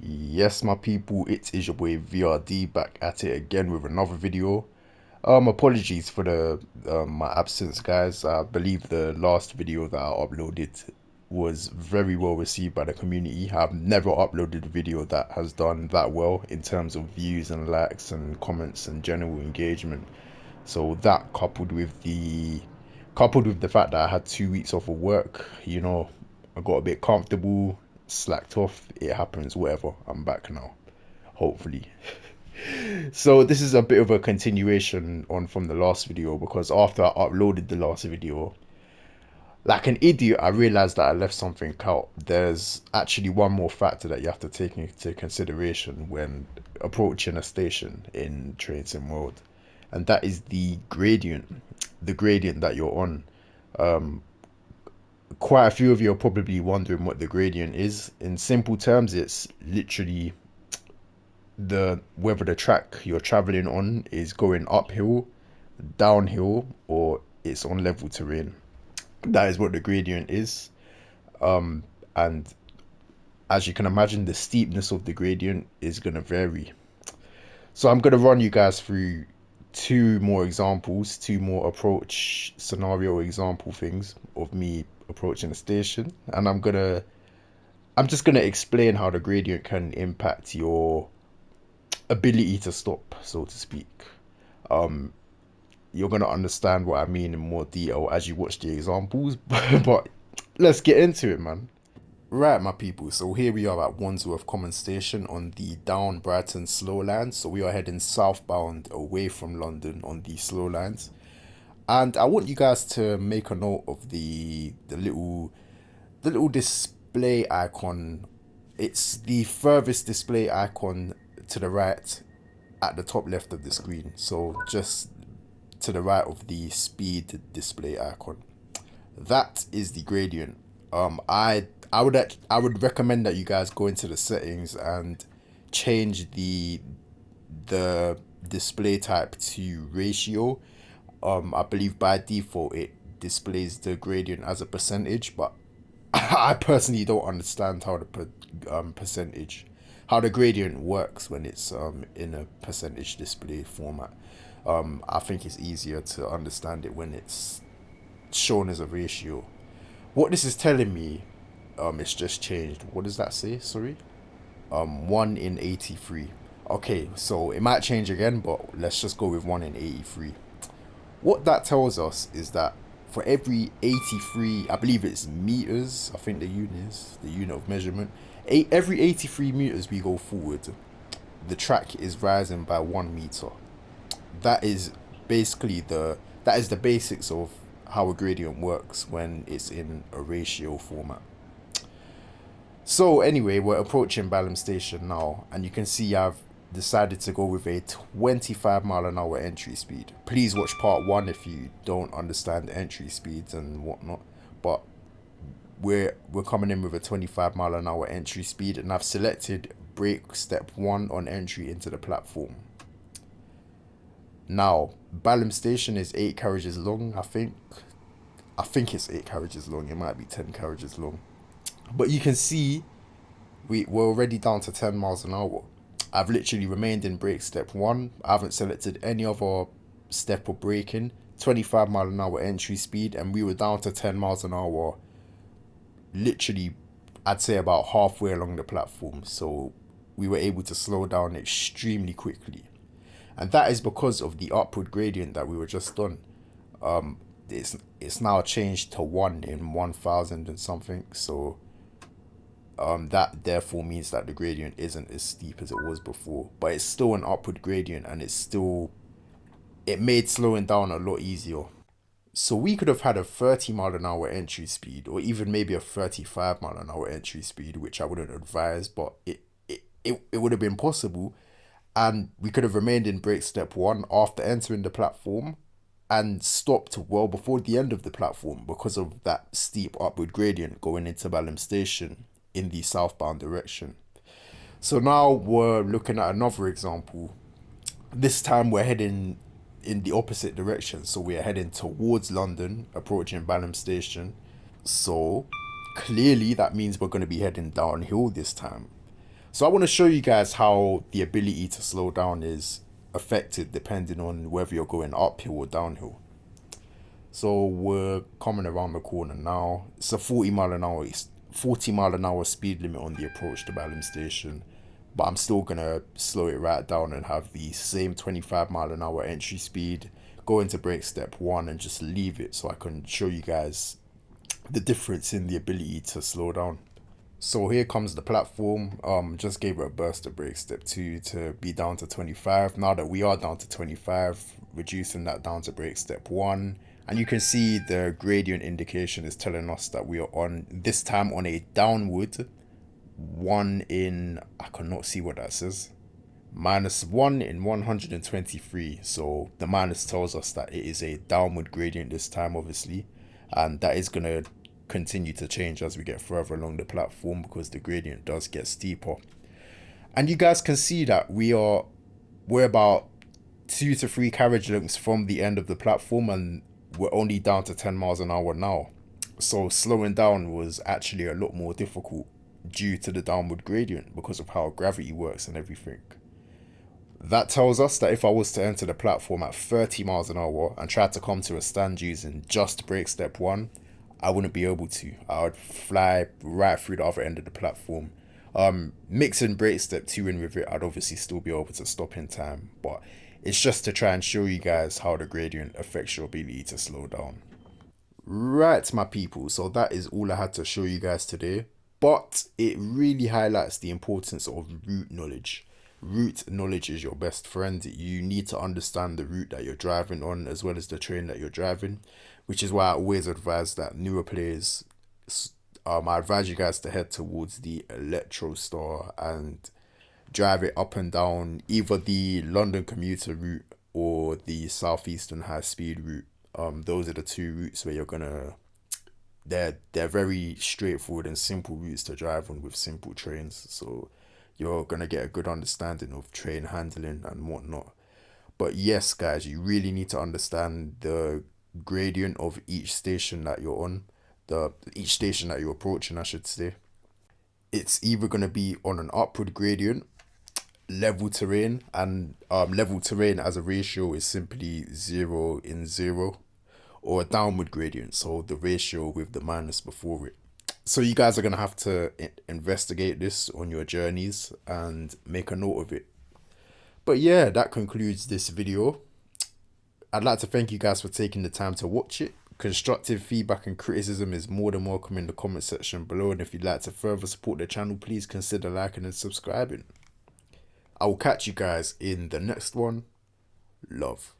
Yes, my people, it is your boy VRD back at it again with another video. Apologies for the my absence, guys. I believe the last video that I uploaded was very well received by the community. I've never uploaded a video that has done that well in terms of views and likes and comments and general engagement. So that coupled with the fact that I had 2 weeks off of work, I got a bit comfortable, slacked off. It happens, whatever. I'm back now, hopefully. So this is a bit of a continuation on from the last video because after I uploaded the last video, like an idiot, I realized that I left something out. There's actually one more factor that you have to take into consideration when approaching a station in Train Sim World, and that is the gradient that you're on. Um, Quite a few of you are probably wondering what the gradient is. In simple terms, it's literally the whether the track you're traveling on is going uphill, downhill, or it's on level terrain. That is what the gradient is. And as you can imagine, the steepness of the gradient is going to vary. So I'm going to run you guys through two more examples, two more approach scenario example things of me approaching a station, and I'm just gonna explain how the gradient can impact your ability to stop, so to speak. Um, you're gonna understand what I mean in more detail as you watch the examples, but let's get into it, man. Right, my people. So here we are at Wandsworth Common Station on the down Brighton slow line. So we are heading southbound away from London on the slow lines. And I want you guys to make a note of the little display icon. It's the furthest display icon to the right at the top left of the screen. So just to the right of the speed display icon. That is the gradient. I would recommend that you guys go into the settings and change the display type to ratio. I believe by default it displays the gradient as a percentage, but I personally don't understand how how the gradient works when it's in a percentage display format. I think it's easier to understand it when it's shown as a ratio. What this is telling me, it's just changed. What does that say? Sorry, 1 in 83. Okay, so it might change again, but let's just go with 1 in 83. What that tells us is that for every 83, I believe it's meters, I think the unit is the unit of measurement. Every 83 meters we go forward, the track is rising by 1 meter. That is that is the basics of how a gradient works when it's in a ratio format. So anyway, we're approaching Balham Station now, and you can see I've decided to go with a 25 mile an hour entry speed. Please watch part one if you don't understand the entry speeds and whatnot. But we're coming in with a 25 mile an hour entry speed, and I've selected brake step one on entry into the platform. Now, Balham Station is 8 carriages long, I think. I think it's 8 carriages long. It might be 10 carriages long. But you can see we're already down to 10 miles an hour. I've literally remained in brake step one. I haven't selected any other step or braking. 25 mile an hour entry speed, and we were down to 10 miles an hour. Literally, I'd say about halfway along the platform. So we were able to slow down extremely quickly, and that is because of the upward gradient that we were just on. It's now changed to 1 in 1,000 and something. So that therefore means that the gradient isn't as steep as it was before, but it's still an upward gradient, and it made slowing down a lot easier. So we could have had a 30 mile an hour entry speed, or even maybe a 35 mile an hour entry speed, which I wouldn't advise, but it would have been possible. And we could have remained in brake step one after entering the platform and stopped well before the end of the platform because of that steep upward gradient going into Balham Station in the southbound direction. So now we're looking at another example. This time we're heading in the opposite direction. So we are heading towards London, approaching Balham Station. So clearly that means we're going to be heading downhill this time. So I want to show you guys how the ability to slow down is affected depending on whether you're going uphill or downhill. So we're coming around the corner now. It's a 40 mile an hour speed limit on the approach to Balham Station, but I'm still gonna slow it right down and have the same 25 mile an hour entry speed, go into brake step one and just leave it so I can show you guys the difference in the ability to slow down. So here comes the platform. Just gave it a burst of brake step 2 to be down to 25. Now that we are down to 25, reducing that down to brake step 1. And you can see the gradient indication is telling us that we are on, this time on a downward 1 in, I cannot see what that says. -1 in 123. So the minus tells us that it is a downward gradient this time, obviously. And that is going to continue to change as we get further along the platform because the gradient does get steeper. And you guys can see that we're about 2 to 3 carriage lengths from the end of the platform, and we're only down to 10 miles an hour now. So slowing down was actually a lot more difficult due to the downward gradient because of how gravity works and everything. That tells us that if I was to enter the platform at 30 miles an hour and try to come to a stand using just brake step 1, I wouldn't be able to. I would fly right through the other end of the platform. Mixing brake step 2 in with it, I'd obviously still be able to stop in time, but it's just to try and show you guys how the gradient affects your ability to slow down. Right, my people, so that is all I had to show you guys today, but it really highlights the importance of route knowledge. Route knowledge is your best friend. You need to understand the route that you're driving on as well as the train that you're driving, which is why I always advise that newer players, I advise you guys to head towards the Electro Star and drive it up and down either the London commuter route or the Southeastern high speed route. Those are the two routes where you're gonna, they're very straightforward and simple routes to drive on with simple trains. So you're gonna get a good understanding of train handling and whatnot. But yes, guys, you really need to understand the gradient of each station that you're on, each station that you're approaching, I should say. It's either gonna be on an upward gradient, level terrain, and level terrain as a ratio is simply 0 in 0, or a downward gradient, so the ratio with the minus before it. So you guys are going to have to investigate this on your journeys and make a note of it. But yeah, that concludes this video. I'd like to thank you guys for taking the time to watch it. Constructive feedback and criticism is more than welcome in the comment section below, and if you'd like to further support the channel, please consider liking and subscribing. I will catch you guys in the next one. Love.